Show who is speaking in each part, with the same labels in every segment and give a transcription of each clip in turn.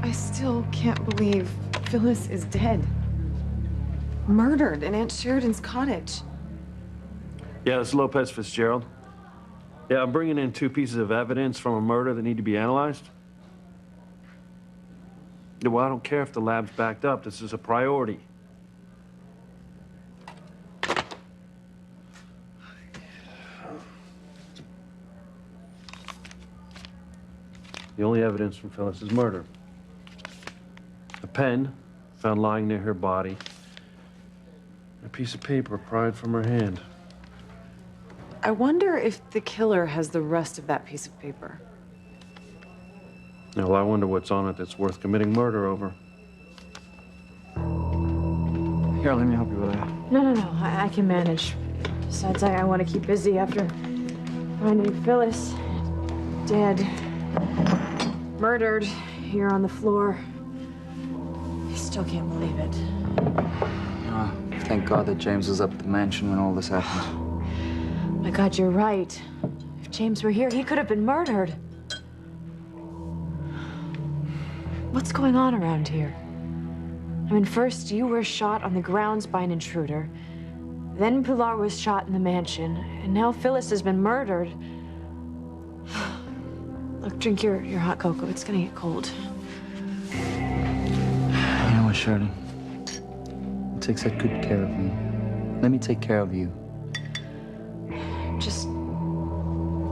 Speaker 1: I still can't believe Phyllis is dead. Murdered in Aunt Sheridan's cottage.
Speaker 2: Yeah, this is Lopez Fitzgerald. Yeah, I'm bringing in 2 pieces of evidence from a murder that need to be analyzed. Yeah, well, I don't care if the lab's backed up. This is a priority. The only evidence from Phyllis's murder. A pen found lying near her body. A piece of paper pried from her hand.
Speaker 1: I wonder if the killer has the rest of that piece of paper.
Speaker 2: Well, I wonder what's on it that's worth committing murder over.
Speaker 3: Here, let me help you with that.
Speaker 4: No. I can manage. Besides, I want to keep busy after finding Phyllis dead, murdered here on the floor. I still can't believe it.
Speaker 3: Thank God that James was up at the mansion when all this happened.
Speaker 4: My God, you're right. If James were here, he could have been murdered. What's going on around here? I mean, first you were shot on the grounds by an intruder. Then Pilar was shot in the mansion. And now Phyllis has been murdered. Look, drink your hot cocoa. It's gonna get cold.
Speaker 3: You know what, Sheridan? It takes that good care of me. Let me take care of you.
Speaker 4: Just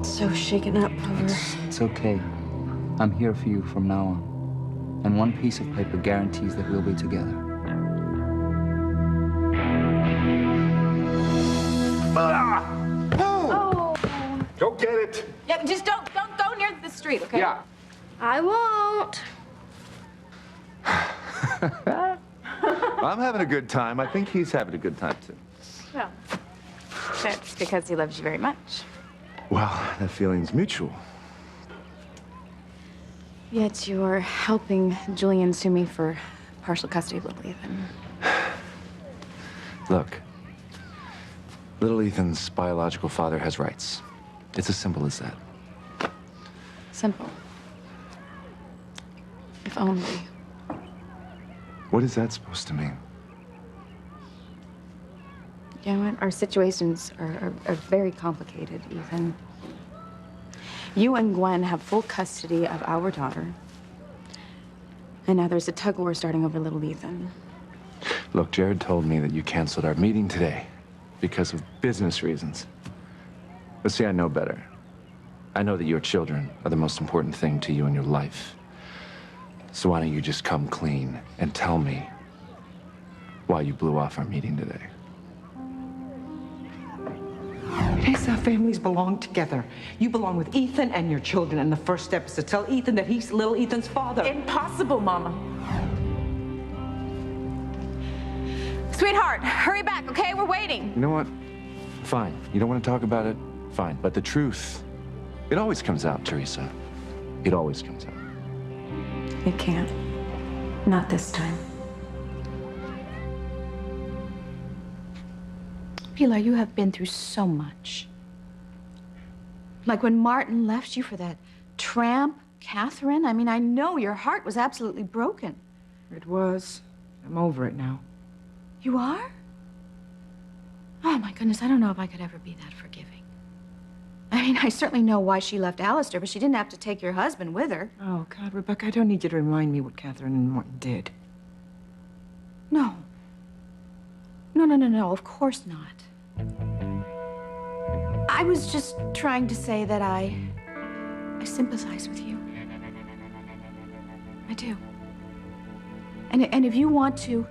Speaker 4: so shaken up over...
Speaker 3: It's okay. I'm here for you from now on. And one piece of paper guarantees that we'll be together.
Speaker 4: Oh!
Speaker 5: Go get it.
Speaker 4: Yeah, just don't go near the street, okay?
Speaker 5: Yeah.
Speaker 6: I won't.
Speaker 5: I'm having a good time. I think he's having a good time, too.
Speaker 6: Well, that's because he loves you very much.
Speaker 5: Well, that feeling's mutual.
Speaker 6: Yet you're helping Julian sue me for partial custody of little Ethan.
Speaker 5: Look, little Ethan's biological father has rights. It's as simple as that.
Speaker 6: Simple. If only.
Speaker 5: What is that supposed to mean?
Speaker 6: You know what? Our situations are very complicated, Ethan. You and Gwen have full custody of our daughter. And now there's a tug-of-war starting over little Ethan.
Speaker 5: Look, Jared told me that you canceled our meeting today because of business reasons. But see, I know better. I know that your children are the most important thing to you in your life. So why don't you just come clean and tell me why you blew off our meeting today?
Speaker 7: Yes, our families belong together. You belong with Ethan and your children, and the first step is to tell Ethan that he's little Ethan's father.
Speaker 4: Impossible, Mama.
Speaker 6: Sweetheart, hurry back, okay? We're waiting.
Speaker 5: You know what? Fine. You don't want to talk about it? Fine. But the truth, it always comes out, Teresa. It always comes out.
Speaker 6: It can't. Not this time. Pilar, you have been through so much. Like when Martin left you for that tramp, Catherine. I mean, I know your heart was absolutely broken.
Speaker 7: It was. I'm over it now.
Speaker 6: You are? Oh, my goodness, I don't know if I could ever be that forgiving. I mean, I certainly know why she left Alistair, but she didn't have to take your husband with her.
Speaker 7: Oh, God, Rebecca, I don't need you to remind me what Catherine and Martin did.
Speaker 6: No. No, of course not. I was just trying to say that I sympathize with you. I do. And if you want to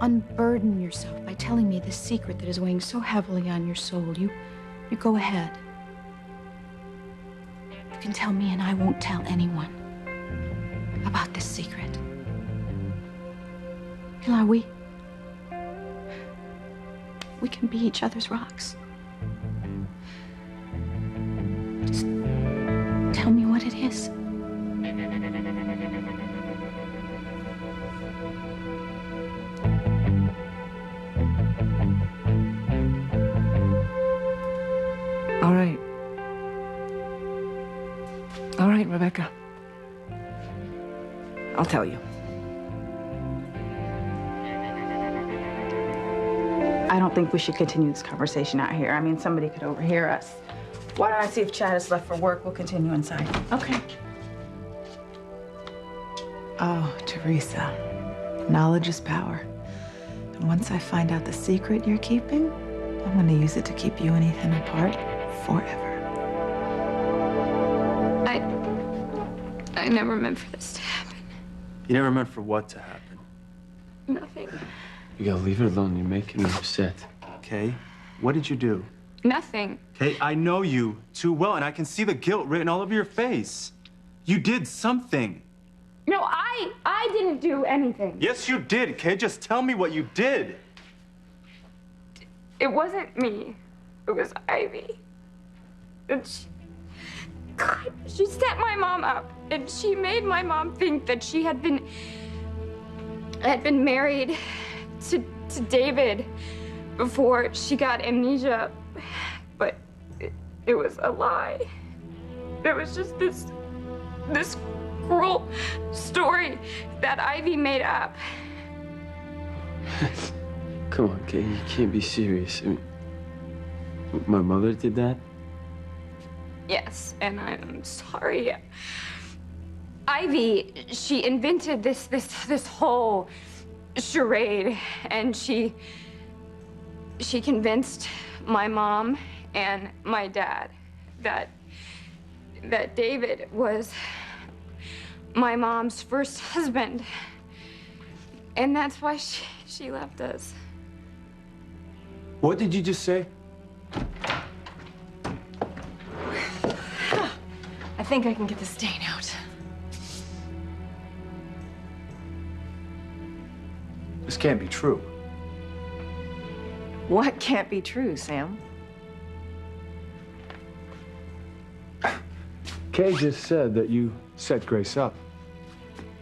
Speaker 6: unburden yourself by telling me the secret that is weighing so heavily on your soul, you go ahead. You can tell me and I won't tell anyone about this secret. Pilar, we can be each other's rocks. Just tell me what it is.
Speaker 7: All right. All right, Rebecca. I'll tell you.
Speaker 8: I don't think we should continue this conversation out here. I mean, somebody could overhear us. Why don't I see if Chad is left for work? We'll continue inside.
Speaker 7: Okay.
Speaker 1: Oh, Teresa, knowledge is power. And once I find out the secret you're keeping, I'm gonna use it to keep you and Ethan apart forever.
Speaker 6: I never meant for this to happen.
Speaker 2: You never meant for what to happen?
Speaker 6: Nothing.
Speaker 9: You gotta leave her alone. You're making her upset.
Speaker 10: Okay, what did you do?
Speaker 6: Nothing.
Speaker 10: Okay, I know you too well, and I can see the guilt written all over your face. You did something.
Speaker 6: No, I didn't do anything.
Speaker 10: Yes, you did, okay? Just tell me what you did.
Speaker 6: It wasn't me. It was Ivy. And she set my mom up, and she made my mom think that she had been married to David before she got amnesia, but it was a lie. There was just this cruel story that Ivy made up.
Speaker 9: Come on, Kay. You can't be serious. I mean, my mother did that?
Speaker 6: Yes, and I'm sorry. Ivy, she invented this whole charade, and she convinced my mom and my dad that David was my mom's first husband, and that's why she left us.
Speaker 10: What did you just say?
Speaker 1: I think I can get the stain out.
Speaker 10: This can't be true.
Speaker 1: What can't be true, Sam?
Speaker 11: Kay just said that you set Grace up.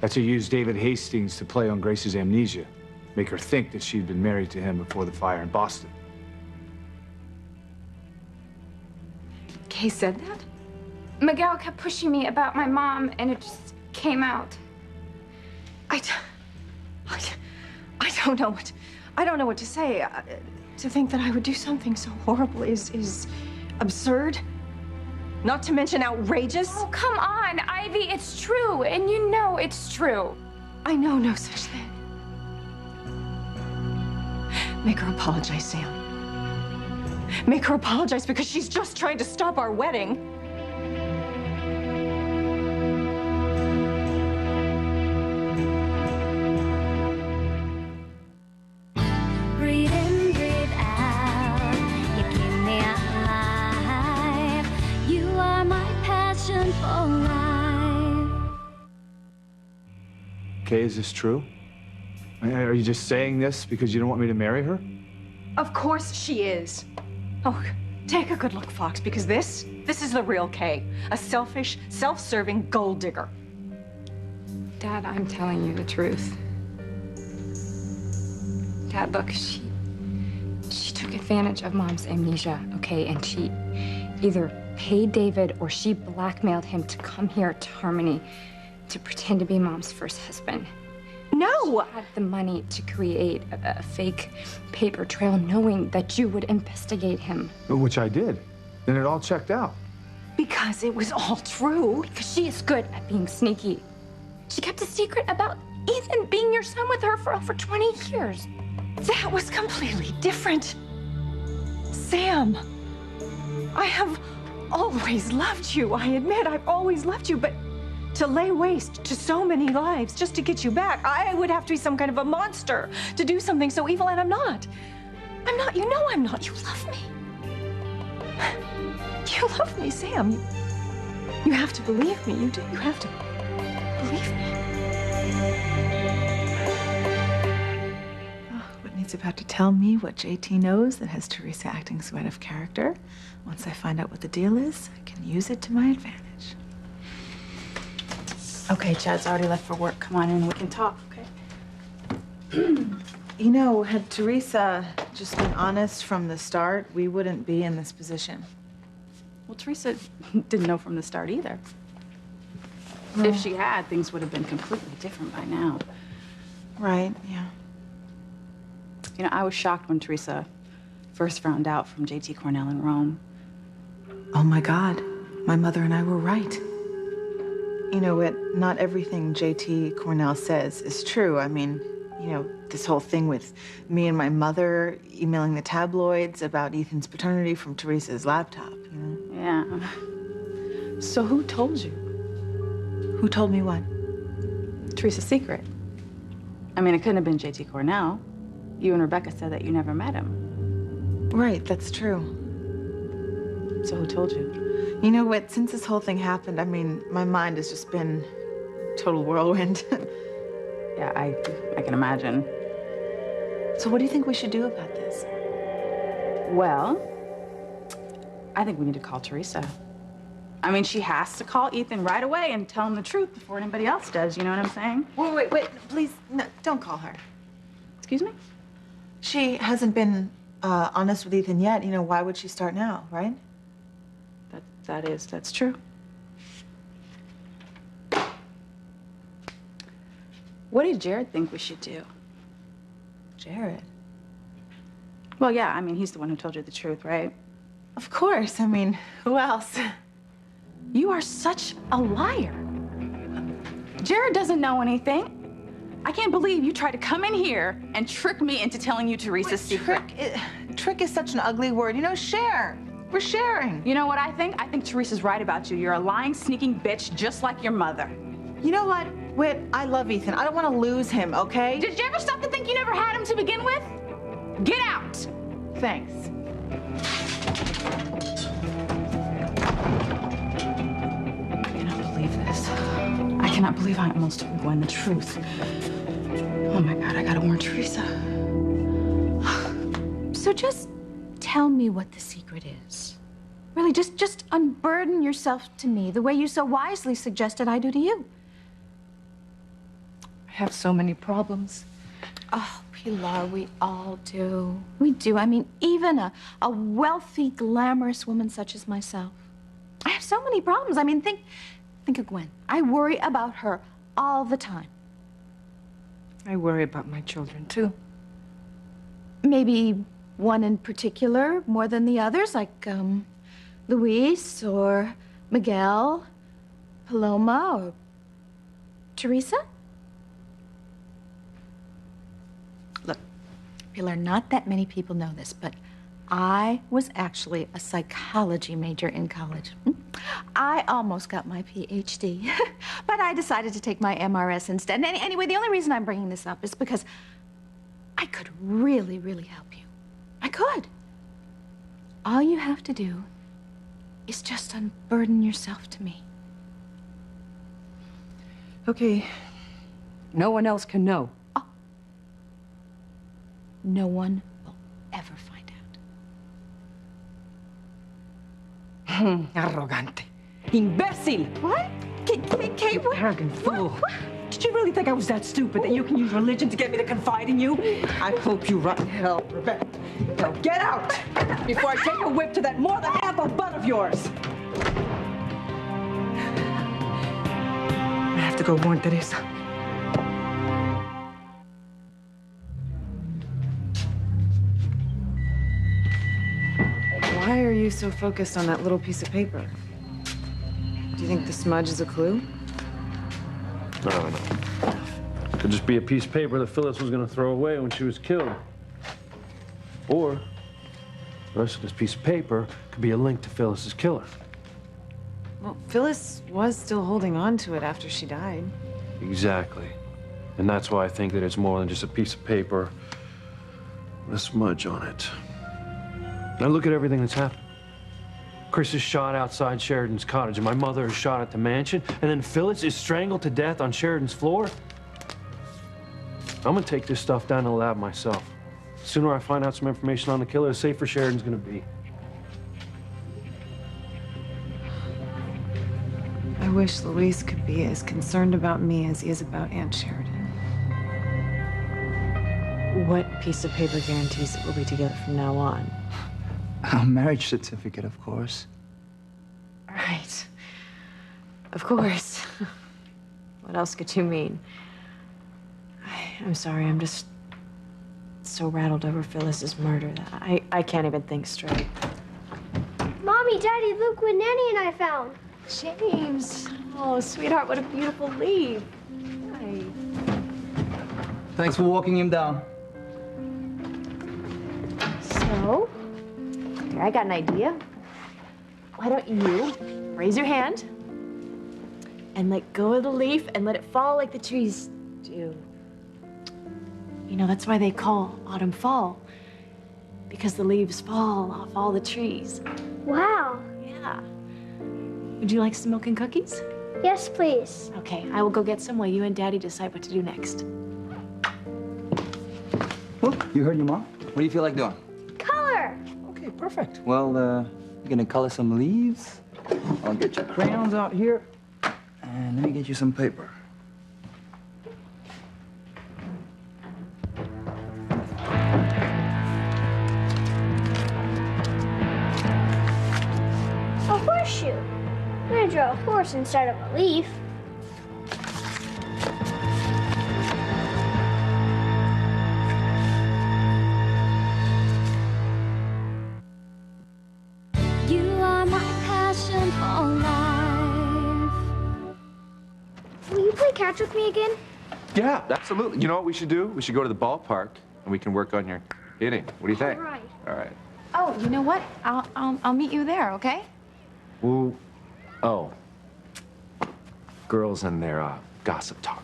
Speaker 11: That you used David Hastings to play on Grace's amnesia, make her think that she'd been married to him before the fire in Boston.
Speaker 1: Kay said that?
Speaker 6: Miguel kept pushing me about my mom, and it just came out.
Speaker 1: I don't know what to say. To think that I would do something so horrible is absurd. Not to mention outrageous.
Speaker 6: Oh, come on, Ivy, it's true, and you know it's true.
Speaker 1: I know no such thing. Make her apologize, Sam. Make her apologize because she's just trying to stop our wedding.
Speaker 12: Breathe in, breathe out. You keep me alive. You are my passion for life.
Speaker 11: Kay, is this true? Are you just saying this because you don't want me to marry her?
Speaker 1: Of course she is. Oh, take a good look, Fox, because this is the real Kay. A selfish, self-serving gold digger.
Speaker 6: Dad, I'm telling you the truth. Dad, look, she took advantage of Mom's amnesia, okay? And she either paid David or she blackmailed him to come here to Harmony to pretend to be Mom's first husband.
Speaker 1: No!
Speaker 6: She had the money to create a fake paper trail knowing that you would investigate him.
Speaker 11: Which I did. Then it all checked out.
Speaker 1: Because it was all true.
Speaker 6: Because she is good at being sneaky. She kept a secret about Ethan being your son with her for over 20 years.
Speaker 1: That was completely different. Sam, I have always loved you. I admit I've always loved you, but to lay waste to so many lives just to get you back, I would have to be some kind of a monster to do something so evil, and I'm not. I'm not. You know I'm not. You love me. You love me, Sam. You have to believe me. You do. You have to believe me. Oh, Whitney's about to tell me what JT knows that has Teresa acting so out of character. Once I find out what the deal is, I can use it to my advantage.
Speaker 8: Okay, Chad's already left for work. Come on in, we can talk, okay?
Speaker 13: You know, had Teresa just been honest from the start, we wouldn't be in this position.
Speaker 8: Well, Teresa didn't know from the start either. If she had, things would have been completely different by now.
Speaker 13: Right, yeah.
Speaker 8: You know, I was shocked when Teresa first found out from JT Cornell in Rome.
Speaker 13: Oh my God, my mother and I were right. You know what? Not everything JT Cornell says is true. I mean, you know, this whole thing with me and my mother emailing the tabloids about Ethan's paternity from Teresa's laptop, you know?
Speaker 8: Yeah. So who told you?
Speaker 13: Who told me what?
Speaker 8: Teresa's secret. I mean, it couldn't have been JT Cornell. You and Rebecca said that you never met him.
Speaker 13: Right, that's true.
Speaker 8: So who told you?
Speaker 13: You know what? Since this whole thing happened, I mean, my mind has just been total whirlwind.
Speaker 8: Yeah, I can imagine.
Speaker 13: So what do you think we should do about this?
Speaker 8: Well, I think we need to call Teresa. I mean, she has to call Ethan right away and tell him the truth before anybody else does, you know what I'm saying?
Speaker 13: Wait, please, no, don't call her.
Speaker 8: Excuse me?
Speaker 13: She hasn't been honest with Ethan yet. You know, why would she start now, right?
Speaker 8: That's true. What did Jared think we should do?
Speaker 13: Jared?
Speaker 8: Well, yeah, I mean, he's the one who told you the truth, right?
Speaker 13: Of course. I mean, who else?
Speaker 8: You are such a liar. Jared doesn't know anything. I can't believe you tried to come in here and trick me into telling you Teresa's secret.
Speaker 13: Trick is such an ugly word. You know, share. We're sharing.
Speaker 8: You know what I think? I think Teresa's right about you. You're a lying, sneaking bitch just like your mother.
Speaker 13: You know what, Whit? I love Ethan. I don't want to lose him, okay?
Speaker 8: Did you ever stop to think you never had him to begin with? Get out!
Speaker 13: Thanks.
Speaker 8: I cannot believe this. I cannot believe I almost told Gwen the truth. Oh my God, I gotta warn Teresa.
Speaker 1: So just tell me what the secret is. Really, just unburden yourself to me the way you so wisely suggested I do to you.
Speaker 13: I have so many problems.
Speaker 1: Oh, Pilar, we all do. We do. I mean, even a wealthy, glamorous woman such as myself. I have so many problems. I mean, think of Gwen. I worry about her all the time.
Speaker 13: I worry about my children, too.
Speaker 1: Maybe one in particular more than the others, like Luis or Miguel, Paloma or Teresa? Look, Pilar, not that many people know this, but I was actually a psychology major in college. I almost got my PhD, but I decided to take my MRS instead. And anyway, the only reason I'm bringing this up is because I could really, really help you. I could. All you have to do is just unburden yourself to me.
Speaker 4: Okay. No one else can know.
Speaker 1: Oh. No one will ever find out.
Speaker 7: Arrogante. Imbecile.
Speaker 1: What? Kate, what?
Speaker 7: Arrogant fool.
Speaker 1: What?
Speaker 7: Did you really think I was that stupid that you can use religion to get me to confide in you? I hope you rot in hell, Rebecca. Now get out before I take a whip to that more than ample butt of yours. I have to go warn Teresa.
Speaker 4: Why are you so focused on that little piece of paper? Do you think the smudge is a clue?
Speaker 2: No. Could just be a piece of paper that Phyllis was going to throw away when she was killed. Or the rest of this piece of paper could be a link to Phyllis's killer.
Speaker 4: Well, Phyllis was still holding on to it after she died.
Speaker 2: Exactly. And that's why I think that it's more than just a piece of paper with a smudge on it. Now look at everything that's happened. Chris is shot outside Sheridan's cottage, and my mother is shot at the mansion, and then Phyllis is strangled to death on Sheridan's floor. I'm gonna take this stuff down to the lab myself. The sooner I find out some information on the killer, the safer Sheridan's gonna be.
Speaker 4: I wish Luis could be as concerned about me as he is about Aunt Sheridan. What piece of paper guarantees that we'll be together from now on?
Speaker 3: A marriage certificate, of course.
Speaker 4: Right. Of course. What else could you mean? I'm sorry, I'm just so rattled over Phyllis's murder that I can't even think straight.
Speaker 12: Mommy, Daddy, look what Nanny and I found.
Speaker 4: James. Oh, sweetheart, what a beautiful leaf. Hi.
Speaker 3: Thanks for walking him down.
Speaker 4: So, here, I got an idea. Why don't you raise your hand and let go of the leaf and let it fall like the trees do? You know, that's why they call autumn fall, because the leaves fall off all the trees.
Speaker 12: Wow.
Speaker 4: Yeah. Would you like some milk and cookies?
Speaker 12: Yes, please.
Speaker 4: Okay, I will go get some while you and Daddy decide what to do next.
Speaker 3: Well, you heard your mom. What do you feel like doing?
Speaker 12: Color.
Speaker 3: Okay, perfect. Well, you're gonna color some leaves. I'll get your crayons out here. And let me get you some paper.
Speaker 12: A horseshoe. I'm gonna draw a horse instead of a leaf. You are my passion for life. Will you play catch with me again?
Speaker 5: Yeah, absolutely. You know what we should do? We should go to the ballpark and we can work on your hitting. What do you think?
Speaker 12: All right.
Speaker 5: All right.
Speaker 6: Oh, you know what? I'll meet you there, okay?
Speaker 5: Well, oh. Girls and their gossip talk.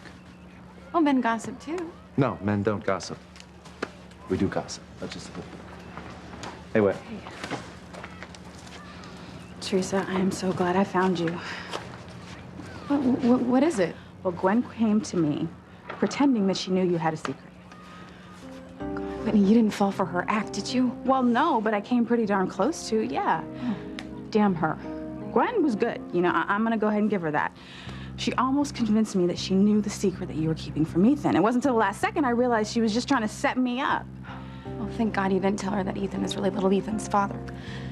Speaker 6: Well, men gossip too.
Speaker 5: No, men don't gossip. We do gossip. That's just Hey, wait.
Speaker 8: Teresa, I am so glad I found you. What is it? Well, Gwen came to me pretending that she knew you had a secret.
Speaker 6: Whitney, you didn't fall for her act, did you?
Speaker 8: Well, no, but I came pretty darn close to, yeah. Damn her. Gwen was good. You know, I'm gonna go ahead and give her that. She almost convinced me that she knew the secret that you were keeping from Ethan. It wasn't until the last second I realized she was just trying to set me up.
Speaker 6: Well, thank God you didn't tell her that Ethan is really little Ethan's father.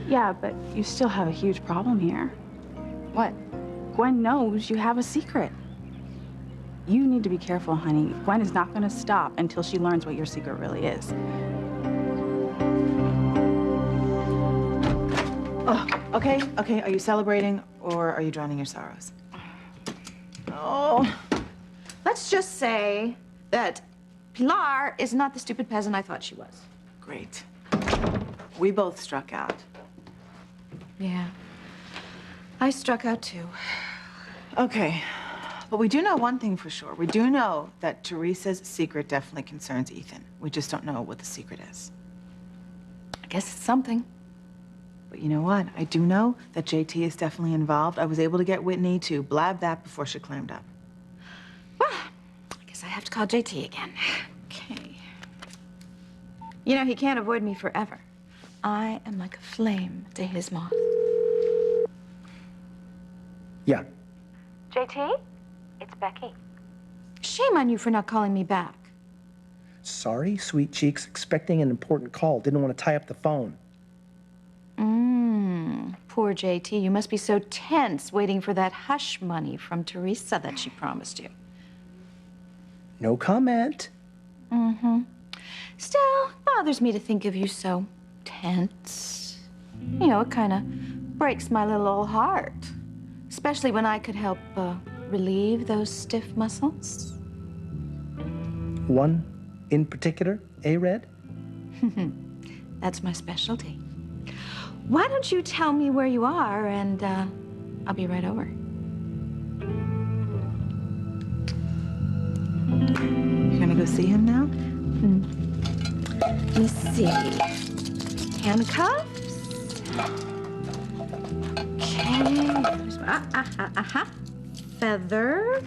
Speaker 8: Yeah, but you still have a huge problem here.
Speaker 6: What?
Speaker 8: Gwen knows you have a secret. You need to be careful, honey. Gwen is not gonna stop until she learns what your secret really is.
Speaker 13: Oh, okay. Are you celebrating or are you drowning your sorrows?
Speaker 1: Oh, let's just say that Pilar is not the stupid peasant I thought she was.
Speaker 13: Great. We both struck out.
Speaker 1: Yeah. I struck out too.
Speaker 13: Okay. But we do know one thing for sure. We do know that Teresa's secret definitely concerns Ethan. We just don't know what the secret is.
Speaker 1: I guess it's something.
Speaker 13: But you know what? I do know that JT is definitely involved. I was able to get Whitney to blab that before she clammed up.
Speaker 1: Well, I guess I have to call JT again.
Speaker 6: Okay.
Speaker 1: You know, he can't avoid me forever. I am like a flame to his moth.
Speaker 14: Yeah.
Speaker 1: JT? It's Becky. Shame on you for not calling me back.
Speaker 14: Sorry, sweet cheeks. Expecting an important call. Didn't want to tie up the phone.
Speaker 1: Poor JT. You must be so tense waiting for that hush money from Teresa that she promised you.
Speaker 14: No comment.
Speaker 1: Still, bothers me to think of you so tense. You know, it kind of breaks my little old heart. Especially when I could help relieve those stiff muscles.
Speaker 14: One in particular, Red?
Speaker 1: That's my specialty. Why don't you tell me where you are and I'll be right over.
Speaker 13: You're gonna go see him now?
Speaker 1: Let me see. Handcuffs? Okay. Feather.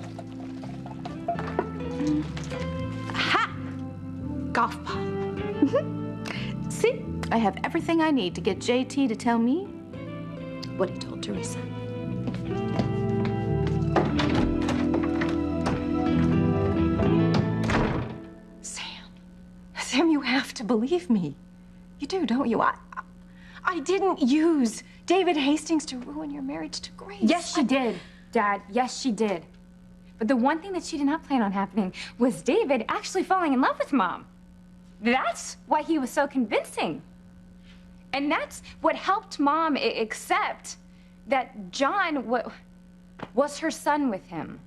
Speaker 1: Aha! Golf ball. See? I have everything I need to get JT to tell me what he told Teresa. Sam, you have to believe me. You do, don't you? I didn't use David Hastings to ruin your marriage to Grace.
Speaker 8: Yes, she did, Dad. Yes, she did.
Speaker 15: But the one thing that she did not plan on happening was David actually falling in love with Mom. That's why he was so convincing. And that's what helped Mom accept that John was her son with him.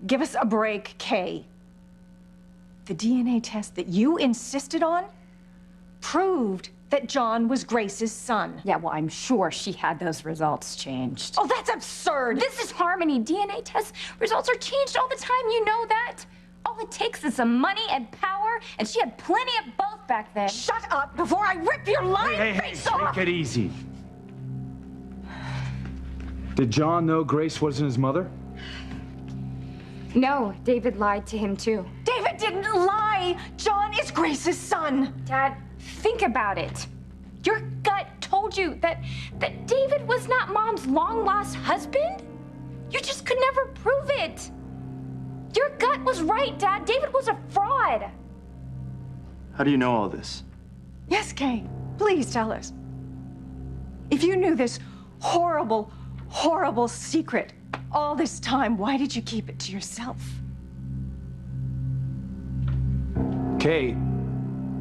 Speaker 1: Give us a break, Kay. The DNA test that you insisted on proved that John was Grace's son.
Speaker 15: Yeah, well, I'm sure she had those results changed.
Speaker 1: Oh, that's absurd.
Speaker 15: This is Harmony. DNA test results are changed all the time. You know that. All it takes is some money and power, and she had plenty of both back then.
Speaker 1: Shut up before I rip your lying face off!
Speaker 11: Take it easy. Did John know Grace wasn't his mother?
Speaker 15: No, David lied to him too.
Speaker 1: David didn't lie! John is Grace's son!
Speaker 15: Dad, think about it. Your gut told you that David was not Mom's long-lost husband? You just could never prove it. Your gut was right, Dad. David was a fraud.
Speaker 10: How do you know all this?
Speaker 1: Yes, Kay. Please tell us. If you knew this horrible, horrible secret all this time, why did you keep it to yourself?
Speaker 11: Kay,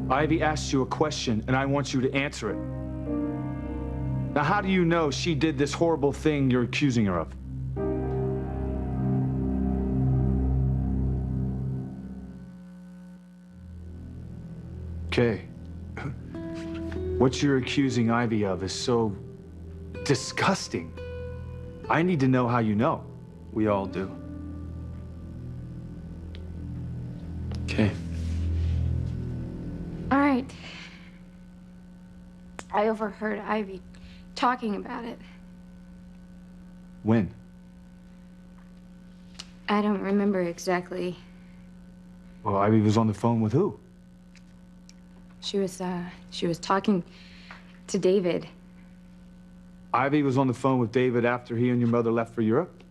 Speaker 11: Ivy asked you a question, and I want you to answer it. Now, how do you know she did this horrible thing you're accusing her of? Kay, what you're accusing Ivy of is so disgusting. I need to know how you know.
Speaker 2: We all do. Okay.
Speaker 15: All right. I overheard Ivy talking about it.
Speaker 11: When?
Speaker 15: I don't remember exactly.
Speaker 11: Well, Ivy was on the phone with who?
Speaker 15: She was talking to David.
Speaker 11: Ivy was on the phone with David after he and your mother left for Europe?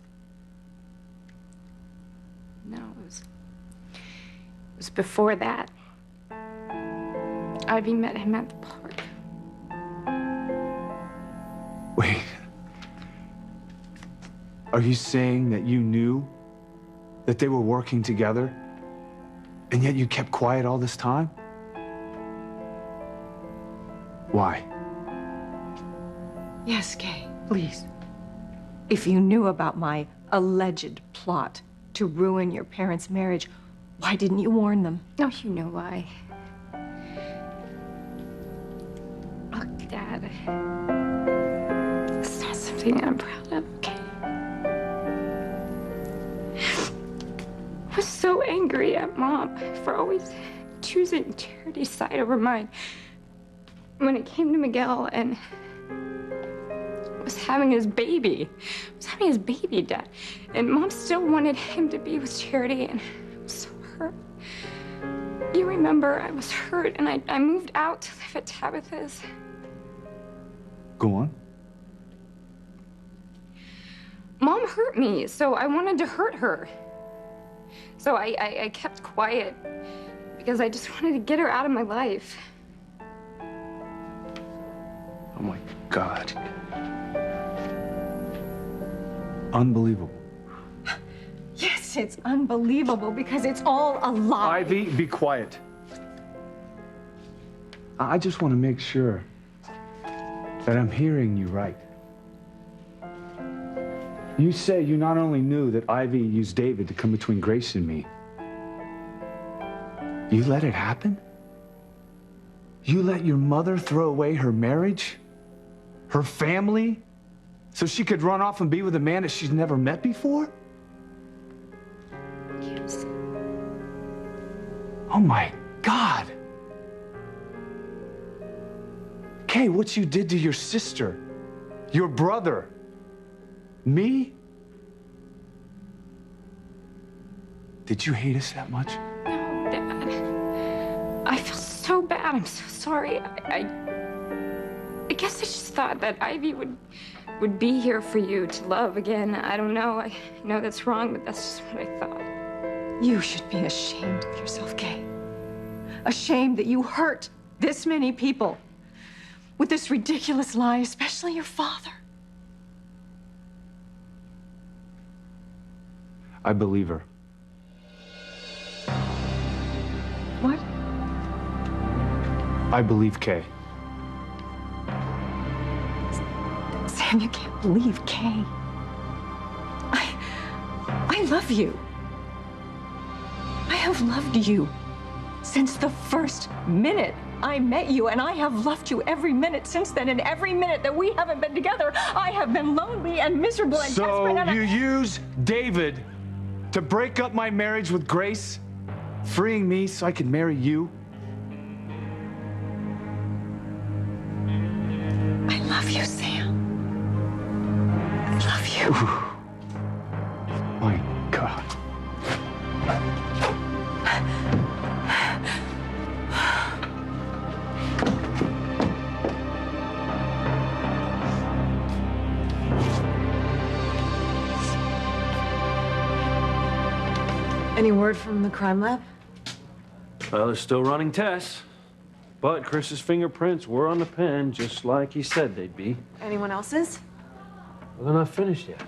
Speaker 15: No, it was before that. Ivy met him at the park.
Speaker 11: Wait. Are you saying that you knew that they were working together, and yet you kept quiet all this time? Why?
Speaker 1: Yes, Kay, please. If you knew about my alleged plot to ruin your parents' marriage, why didn't you warn them?
Speaker 15: Oh, you know why. Look, Dad. It's not something I'm proud of, okay? I was so angry at Mom for always choosing Charity's side over mine. When it came to Miguel and was having his baby. Dad. And Mom still wanted him to be with Charity, and I was so hurt. You remember, I was hurt, and I moved out to live at Tabitha's.
Speaker 11: Go on.
Speaker 15: Mom hurt me, so I wanted to hurt her. So I kept quiet because I just wanted to get her out of my life.
Speaker 11: Oh my God. Unbelievable.
Speaker 1: Yes, it's unbelievable because it's all a lie.
Speaker 11: Ivy, be quiet. I just want to make sure that I'm hearing you right. You say you not only knew that Ivy used David to come between Grace and me, you let it happen? You let your mother throw away her marriage, her family, so she could run off and be with a man that she's never met before?
Speaker 15: Yes.
Speaker 11: Oh my God. Kay, what you did to your sister, your brother, me? Did you hate us that much?
Speaker 15: No, Dad. I feel so bad. I'm so sorry. I guess I just thought that Ivy would be here for you to love again. I don't know. I know that's wrong, but that's just what I thought.
Speaker 1: You should be ashamed of yourself, Kay. Ashamed that you hurt this many people with this ridiculous lie, especially your father.
Speaker 11: I believe her.
Speaker 1: What?
Speaker 11: I believe Kay.
Speaker 1: Sam, you can't believe Kay. I love you. I have loved you since the first minute I met you, and I have loved you every minute since then, and every minute that we haven't been together, I have been lonely and miserable and desperate.
Speaker 11: So you use David to break up my marriage with Grace, freeing me so I could marry you?
Speaker 1: I love you, Sam. I love you.
Speaker 11: My God.
Speaker 4: Any word from the crime lab?
Speaker 2: Well, they're still running tests. But Chris's fingerprints were on the pen, just like he said they'd be.
Speaker 4: Anyone else's?
Speaker 2: Well, they're not finished yet.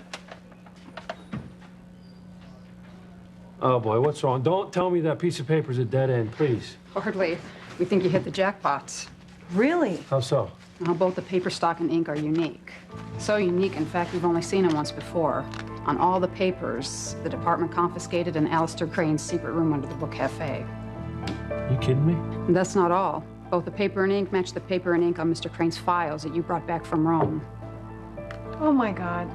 Speaker 2: Oh, boy, what's wrong? Don't tell me that piece of paper's a dead end, please.
Speaker 16: Hardly. We think you hit the jackpot.
Speaker 4: Really?
Speaker 2: How so?
Speaker 16: Well, both the paper stock and ink are unique. So unique, in fact, we've only seen them once before. On all the papers, the department confiscated in Alistair Crane's secret room under the book cafe.
Speaker 2: You kidding me?
Speaker 16: And that's not all. Both the paper and ink match the paper and ink on Mr. Crane's files that you brought back from Rome.
Speaker 4: Oh, my God.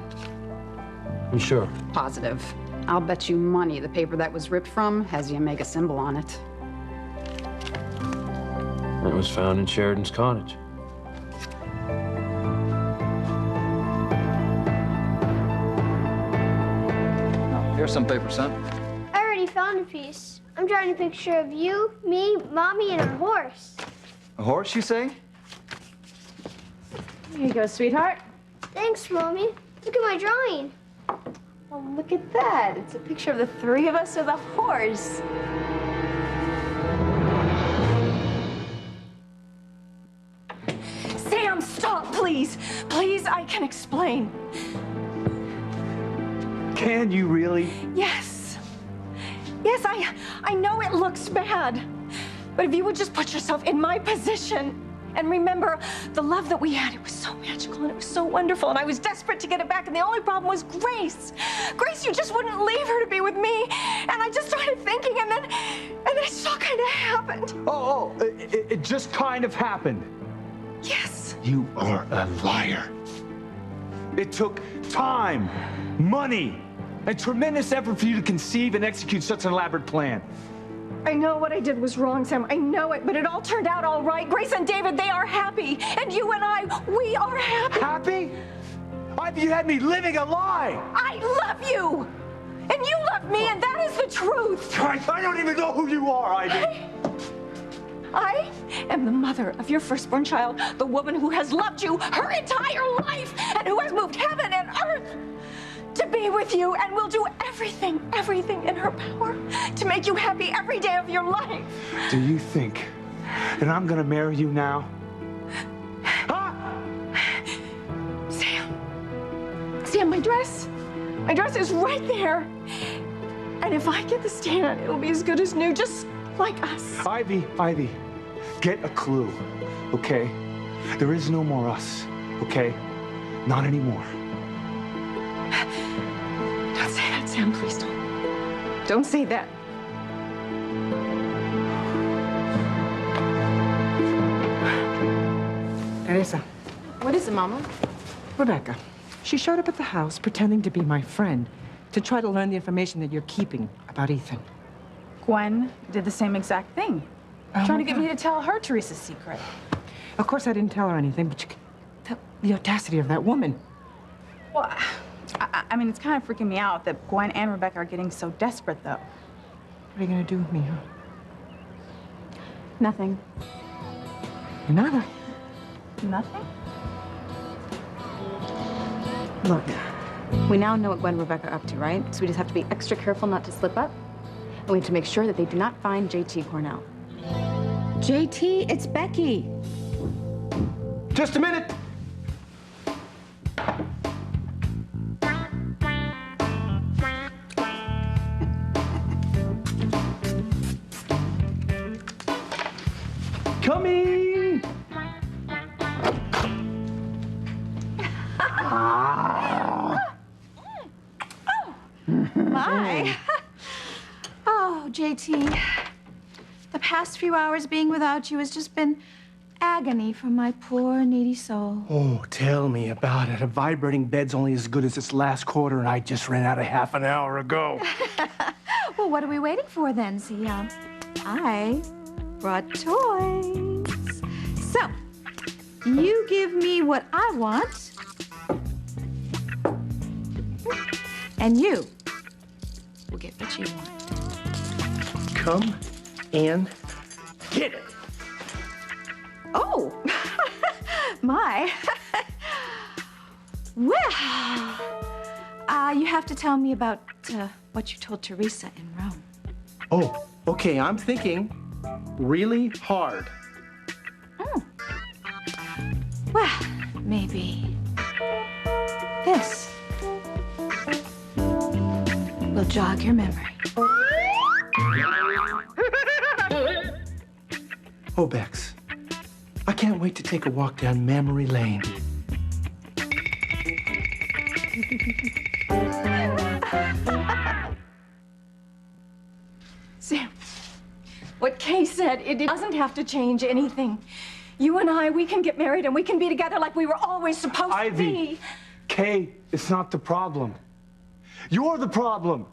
Speaker 2: You sure?
Speaker 16: Positive. I'll bet you money the paper that was ripped from has the Omega symbol on it.
Speaker 2: It was found in Sheridan's cottage.
Speaker 3: Here's some paper, son.
Speaker 12: I already found a piece. I'm drawing a picture of you, me, Mommy, and our horse.
Speaker 3: A horse, you say?
Speaker 4: Here you go, sweetheart.
Speaker 12: Thanks, Mommy. Look at my drawing.
Speaker 4: Oh, look at that. It's a picture of the three of us with a horse.
Speaker 1: Sam, stop, please. Please, I can explain.
Speaker 11: Can you really?
Speaker 1: Yes. Yes, I know it looks bad. But if you would just put yourself in my position and remember the love that we had, it was so magical and it was so wonderful, and I was desperate to get it back, and the only problem was Grace. Grace, you just wouldn't leave her to be with me. And I just started thinking, and then it just all kind of happened.
Speaker 11: It just kind of happened.
Speaker 1: Yes.
Speaker 11: You are a liar. It took time, money, and tremendous effort for you to conceive and execute such an elaborate plan.
Speaker 1: I know what I did was wrong, Sam. I know it, but it all turned out all right. Grace and David, they are happy. And you and I, we are happy.
Speaker 11: Happy? You had me living a lie.
Speaker 1: I love you. And you love me, and that is the truth.
Speaker 11: I don't even know who you are, Ivy.
Speaker 1: I am the mother of your firstborn child, the woman who has loved you her entire life and who has moved heaven and earth to be with you, and will do everything in her power to make you happy every day of your life.
Speaker 11: Do you think that I'm gonna marry you now? Huh?
Speaker 1: Sam, my dress is right there. And if I get the stand, it'll be as good as new, just like us.
Speaker 11: Ivy, get a clue, okay? There is no more us, okay? Not anymore.
Speaker 1: Don't say that, Sam, please don't. Don't say that.
Speaker 17: Teresa.
Speaker 4: What is it, Mama?
Speaker 17: Rebecca. She showed up at the house pretending to be my friend to try to learn the information that you're keeping about Ethan.
Speaker 8: Gwen did the same exact thing. Trying to get me to tell her Teresa's secret.
Speaker 17: Of course, I didn't tell her anything, but the audacity of that woman.
Speaker 8: Well, I mean, it's kind of freaking me out that Gwen and Rebecca are getting so desperate, though.
Speaker 17: What are you going to do with me, huh?
Speaker 8: Nothing.
Speaker 17: Nada.
Speaker 8: Nothing?
Speaker 6: Look, we now know what Gwen and Rebecca are up to, right? So we just have to be extra careful not to slip up. And we have to make sure that they do not find JT Cornell.
Speaker 7: JT, it's Becky.
Speaker 11: Just a minute. Coming!
Speaker 18: My. Oh, JT. The past few hours being without you has just been agony for my poor, needy soul.
Speaker 14: Oh, tell me about it. A vibrating bed's only as good as its last quarter, and I just ran out of half an hour ago.
Speaker 18: Well, what are we waiting for then? See, I brought toys. So, you give me what I want, and you will get what you want.
Speaker 14: Come and get it.
Speaker 18: Oh, my. Well, you have to tell me about what you told Teresa in Rome.
Speaker 14: Oh, okay, I'm thinking really hard.
Speaker 18: Well, maybe this will jog your memory.
Speaker 14: Oh, Bex, I can't wait to take a walk down memory lane.
Speaker 1: Sam, what Kay said, it doesn't have to change anything. You and I, we can get married and we can be together like we were always supposed to be.
Speaker 11: Kay, it's not the problem. You're the problem.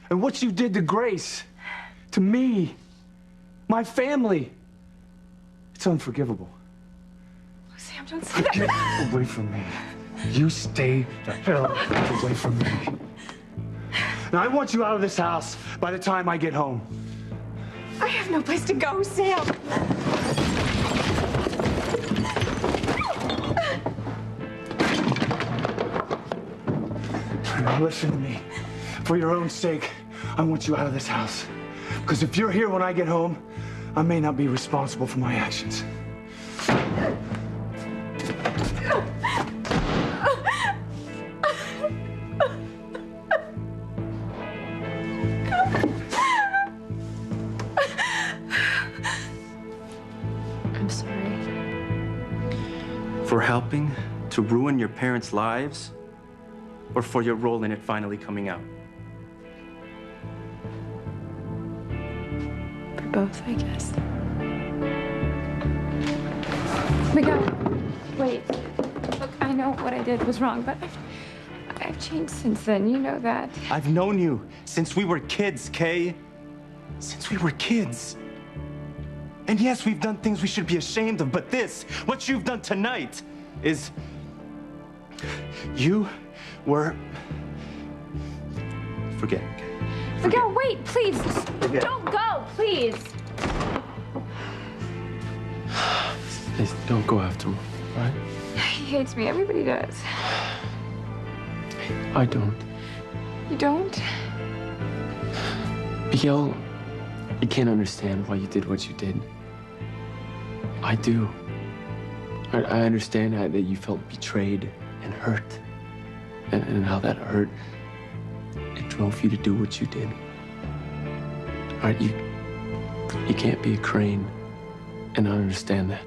Speaker 11: And what you did to Grace, to me, my family, it's unforgivable.
Speaker 1: Sam, don't say that.
Speaker 11: Get away from me. You stay the hell away from me. Now, I want you out of this house by the time I get home.
Speaker 1: I have no place to go, Sam.
Speaker 11: Now, listen to me. For your own sake, I want you out of this house. Because if you're here when I get home, I may not be responsible for my actions.
Speaker 18: I'm sorry.
Speaker 10: For helping to ruin your parents' lives, or for your role in it finally coming out?
Speaker 15: For both, I guess. Miguel, wait. Look, I know what I did was wrong, but I've changed since then. You know that.
Speaker 10: I've known you since we were kids, Kay. Since we were kids. And yes, we've done things we should be ashamed of, but this, what you've done tonight, is... You were... Forget it.
Speaker 15: Miguel, wait, please.
Speaker 10: Forget.
Speaker 15: Don't go, please.
Speaker 9: Please don't go after him, all right?
Speaker 15: He hates me. Everybody does.
Speaker 9: I don't.
Speaker 15: You don't?
Speaker 9: Miguel, you can't understand why you did what you did. I do. I understand that you felt betrayed and hurt. And how that hurt, it drove you to do what you did. All right, you can't be a Crane and not understand that.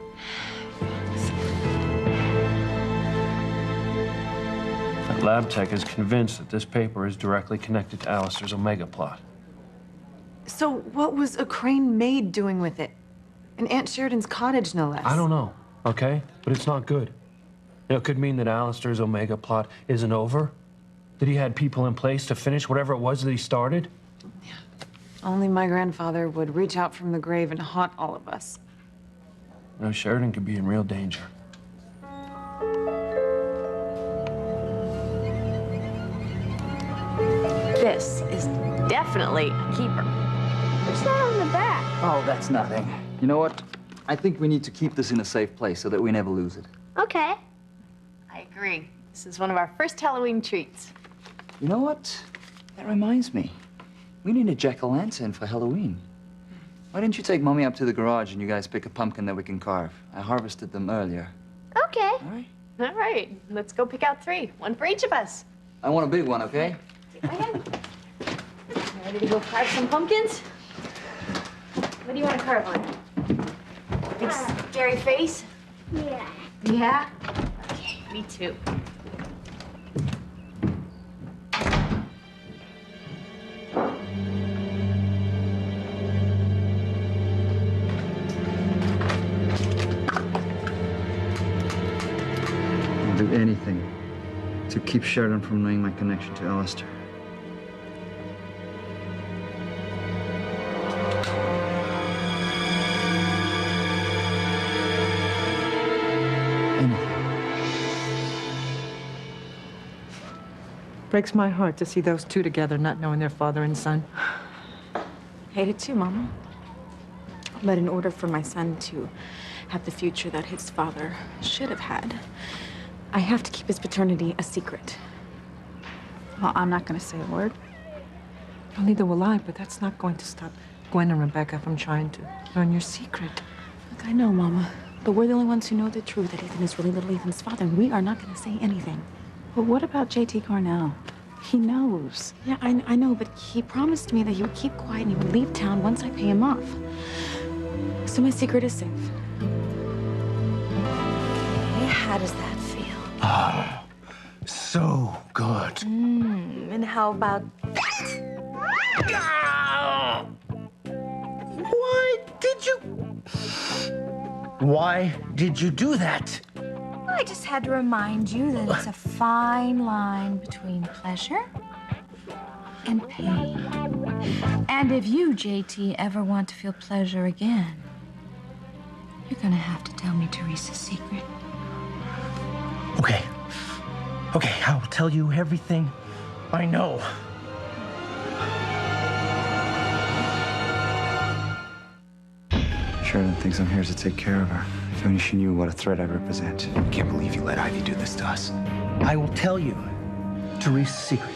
Speaker 2: That lab tech is convinced that this paper is directly connected to Alistair's Omega plot.
Speaker 13: So what was a Crane maid doing with it? In Aunt Sheridan's cottage, no less.
Speaker 2: I don't know, okay? But it's not good. It could mean that Alistair's Omega plot isn't over. That he had people in place to finish whatever it was that he started.
Speaker 13: Only my grandfather would reach out from the grave and haunt all of us.
Speaker 2: You know, Sheridan could be in real danger.
Speaker 4: This is definitely a keeper.
Speaker 18: What's that on the back?
Speaker 3: Oh, that's nothing. You know what? I think we need to keep this in a safe place so that we never lose it.
Speaker 18: Okay.
Speaker 4: I agree. This is one of our first Halloween treats.
Speaker 3: You know what? That reminds me. We need a jack-o'-lantern for Halloween. Why don't you take Mommy up to the garage and you guys pick a pumpkin that we can carve? I harvested them earlier.
Speaker 18: Okay.
Speaker 4: All right, let's go pick out 3. One for each of us.
Speaker 3: I want a big one, okay?
Speaker 4: Ready to go carve some pumpkins? What do you want to carve on? Big scary face?
Speaker 12: Yeah.
Speaker 4: Yeah? Okay, me too.
Speaker 3: I'll do anything to keep Sheridan from knowing my connection to Alistair.
Speaker 13: Breaks my heart to see those two together, not knowing their father and son.
Speaker 4: Hate it too, Mama. But in order for my son to have the future that his father should have had, I have to keep his paternity a secret.
Speaker 8: Well, I'm not going to say a word.
Speaker 13: Well, neither will I, but that's not going to stop Gwen and Rebecca from trying to learn your secret.
Speaker 4: Look, I know, Mama, but we're the only ones who know the truth, that Ethan is really little Ethan's father, and we are not going to say anything.
Speaker 8: But what about JT Cornell? He knows.
Speaker 4: Yeah, I know, but he promised me that he would keep quiet and he would leave town once I pay him off. So my secret is safe. Okay, how does that feel?
Speaker 14: Oh, so good.
Speaker 18: And how about that?
Speaker 14: Why did you do that?
Speaker 18: I just had to remind you that it's a fine line between pleasure and pain. And if you, JT, ever want to feel pleasure again, you're gonna have to tell me Teresa's secret.
Speaker 14: Okay, I'll tell you everything I know.
Speaker 3: Sheridan thinks I'm here to take care of her. If only she knew what a threat I represent.
Speaker 14: I can't believe you let Ivy do this to us. I will tell you Teresa's secret.